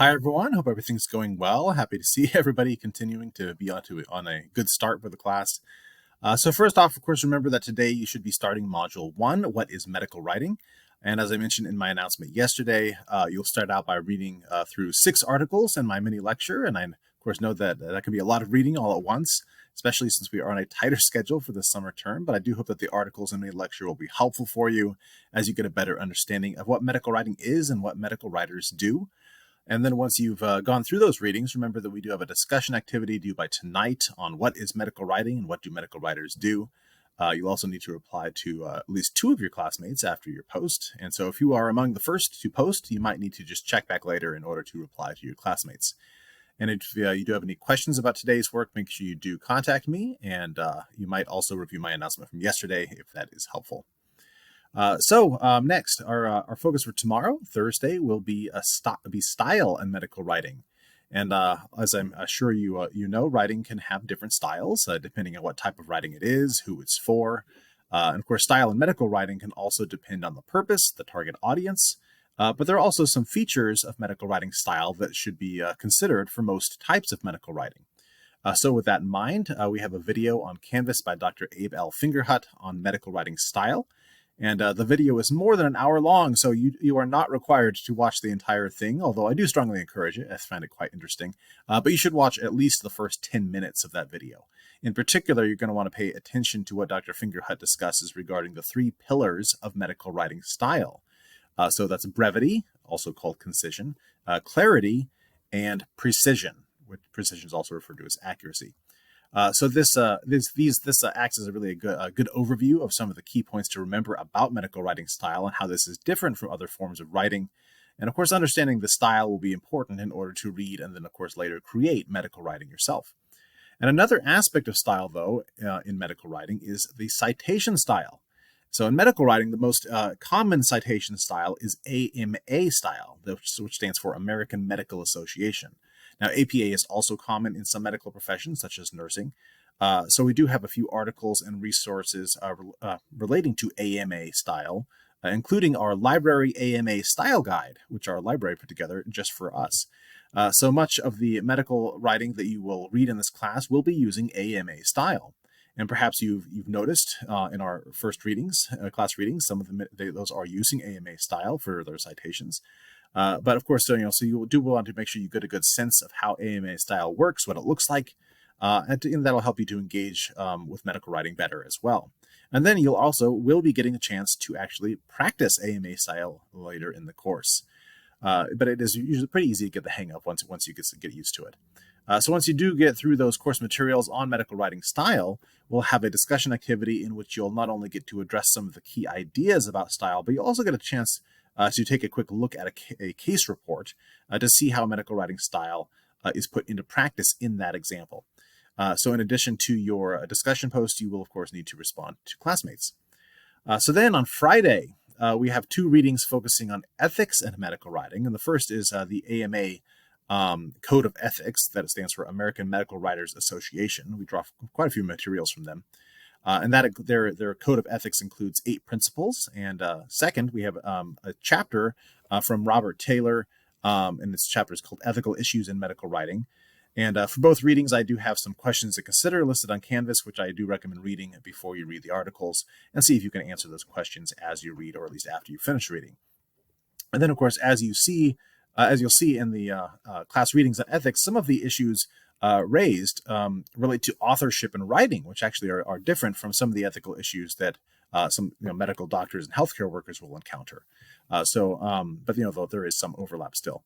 Hi, everyone. Hope everything's going well. Happy to see everybody continuing to be on a good start for the class. So first off, of course, remember that today you should be starting Module 1, What is Medical Writing? And as I mentioned in my announcement yesterday, you'll start out by reading through 6 articles in my mini lecture. And I, of course, know that that can be a lot of reading all at once, especially since we are on a tighter schedule for the summer term. But I do hope that the articles in the lecture will be helpful for you as you get a better understanding of what medical writing is and what medical writers do. And then once you've gone through those readings, remember that we do have a discussion activity due by tonight on what is medical writing and what do medical writers do. You'll also need to reply to at least 2 of your classmates after your post. And so if you are among the first to post, you might need to just check back later in order to reply to your classmates. And if you do have any questions about today's work, make sure you do contact me. And you might also review my announcement from yesterday if that is helpful. Next, our focus for tomorrow, Thursday, will be style and medical writing. And as I'm sure you know, writing can have different styles depending on what type of writing it is, who it's for. And of course, style and medical writing can also depend on the purpose, the target audience. But there are also some features of medical writing style that should be considered for most types of medical writing. So with that in mind, we have a video on Canvas by Dr. Abe L. Fingerhut on medical writing style. And the video is more than an hour long, so you are not required to watch the entire thing, although I do strongly encourage it. I find it quite interesting. But you should watch at least the first 10 minutes of that video. In particular, you're going to want to pay attention to what Dr. Fingerhut discusses regarding the 3 pillars of medical writing style. So that's brevity, also called concision, clarity, and precision, which precision is also referred to as accuracy. This acts as a really good overview of some of the key points to remember about medical writing style and how this is different from other forms of writing. And of course, understanding the style will be important in order to read and then, of course, later create medical writing yourself. And another aspect of style, though, in medical writing is the citation style. So in medical writing, the most common citation style is AMA style, which stands for American Medical Association. Now, APA is also common in some medical professions, such as nursing. So we do have a few articles and resources relating to AMA style, including our library AMA style guide, which our library put together just for us. So much of the medical writing that you will read in this class will be using AMA style. And perhaps you've noticed in our first readings, class readings, some of them those are using AMA style for their citations. But of course, so you do want to make sure you get a good sense of how AMA style works, what it looks like, and that'll help you to engage with medical writing better as well. And then you'll also will be getting a chance to actually practice AMA style later in the course. But it is usually pretty easy to get the hang of once you get used to it. So once you do get through those course materials on medical writing style, we'll have a discussion activity in which you'll not only get to address some of the key ideas about style, but you'll also get a chance to take a quick look at a case report to see how medical writing style is put into practice in that example. So in addition to your discussion post, you will, of course, need to respond to classmates. So then on Friday, we have 2 readings focusing on ethics and medical writing. And the first is the AMA Code of Ethics, that stands for American Medical Writers Association. We draw quite a few materials from them. And that their code of ethics includes 8 principles. And second, we have a chapter from Robert Taylor, and this chapter is called Ethical Issues in Medical Writing. And for both readings, I do have some questions to consider listed on Canvas, which I do recommend reading before you read the articles, and see if you can answer those questions as you read, or at least after you finish reading. And then, of course, as you'll see in the class readings on ethics, some of the issues raised relate to authorship and writing, which actually are different from some of the ethical issues that some medical doctors and healthcare workers will encounter. But though there is some overlap still.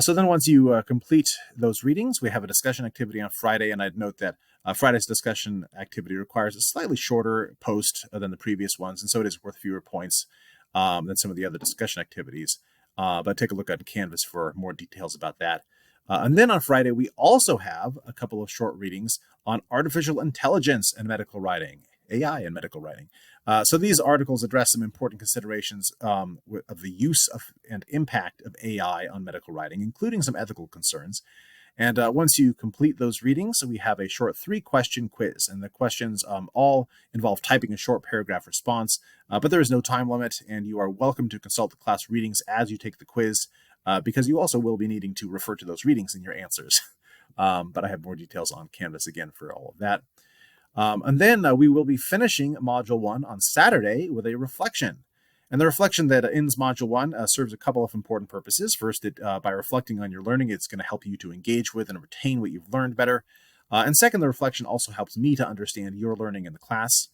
So then once you complete those readings, we have a discussion activity on Friday, and I'd note that Friday's discussion activity requires a slightly shorter post than the previous ones, and so it is worth fewer points than some of the other discussion activities. But take a look at Canvas for more details about that. And then on Friday, we also have a couple of short readings on artificial intelligence and medical writing, AI and medical writing. So these articles address some important considerations of the use of and impact of AI on medical writing, including some ethical concerns. And once you complete those readings, we have a short 3-question quiz. And the questions all involve typing a short paragraph response, but there is no time limit, and you are welcome to consult the class readings as you take the quiz. because you also will be needing to refer to those readings in your answers. But I have more details on Canvas again for all of that. And then we will be finishing Module 1 on Saturday with a reflection. And the reflection that ends Module 1 serves a couple of important purposes. First, by reflecting on your learning, it's going to help you to engage with and retain what you've learned better. And second, the reflection also helps me to understand your learning in the class.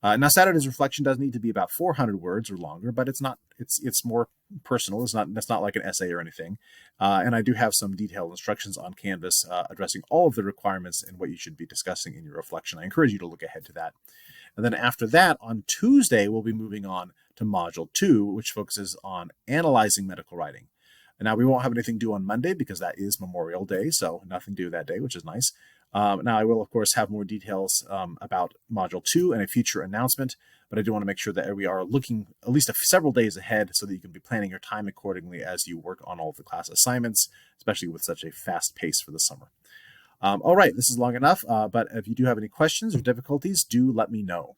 Now, Saturday's reflection does need to be about 400 words or longer, but it's more personal. It's not like an essay or anything. And I do have some detailed instructions on Canvas addressing all of the requirements and what you should be discussing in your reflection. I encourage you to look ahead to that. And then after that, on Tuesday, we'll be moving on to Module 2, which focuses on analyzing medical writing. And now we won't have anything due on Monday because that is Memorial Day, so nothing due that day, which is nice. Now, I will, of course, have more details about Module 2 and a future announcement, but I do want to make sure that we are looking at least several days ahead so that you can be planning your time accordingly as you work on all of the class assignments, especially with such a fast pace for the summer. All right, this is long enough, but if you do have any questions or difficulties, do let me know.